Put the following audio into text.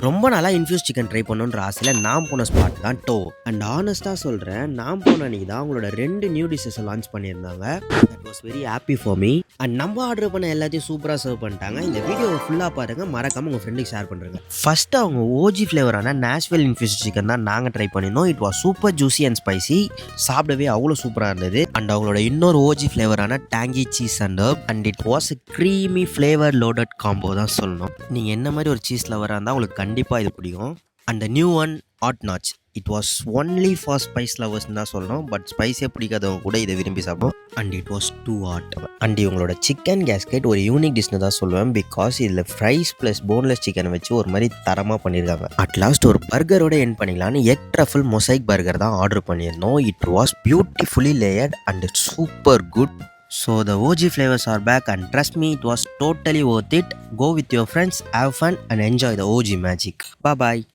ரொம்ப நாளாக infuse chicken try பண்ணணுன்ற ஆசையில் நான் போன ஸ்பாட் தான் டோ. அண்ட் ஆனஸ்ட்டாக சொல்கிறேன், நான் போன அன்றைக்கி தான் அவங்களோட 2 நியூ டிஷ்ஷஸை லான்ச் பண்ணியிருந்தாங்க. That was very happy for me. And நம்ம ஆர்டர் பண்ண எல்லாத்தையும் சூப்பராக சர்வ் பண்ணிட்டாங்க. இந்த வீடியோவை ஃபுல்லாக பாருங்கள், மறக்காமல் உங்கள் ஃப்ரெண்டுக்கு ஷேர் பண்ணுறேங்க. ஃபஸ்ட்டு அவங்க ஓஜி ஃப்ளேவரான நேஷ்வெல் இன்ஃப்யூஸ் சிக்கன் தான் நாங்கள் ட்ரை பண்ணியிருந்தோம். It was super juicy and spicy. சாப்பிடவே அவ்வளோ சூப்பராக இருந்தது. அண்ட் அவங்களோட இன்னொரு ஓஜி ஃப்ளேவரான tangy cheese and it was a creamy flavor loaded combo தான் சொல்லணும். நீங்கள் என்ன மாதிரி ஒரு சீஸ் லவராக இருந்தால் உங்களுக்கு கண்டிப்பாக இது பிடிக்கும். And new one hot Nash, it was only for spice லவர்ஸ்னு தான் சொல்லணும். பட் ஸ்பைஸே பிடிக்காதவங்க கூட இதை விரும்பி சாப்பிடும். And it was too hot. And இவங்களோட சிக்கன் கேஸ்கெட் ஒரு யூனிக் டிஷ்னு தான் சொல்லுவேன். பிகாஸ் இதில் ஃப்ரைஸ் ப்ளஸ் போன்லெஸ் சிக்கனை வச்சு ஒரு மாதிரி தரமாக பண்ணியிருக்காங்க. அட் லாஸ்ட் ஒரு பர்கரோட என் பண்ணிக்கலான்னு எக் ட்ரஃபிள் மொசைக் பர்கர் தான் ஆர்டர் பண்ணியிருந்தோம். It was beautifully layered and it's super good. So the OG flavors are back and trust me, it was totally worth it. Go with your friends, have fun and enjoy the OG magic. Bye bye.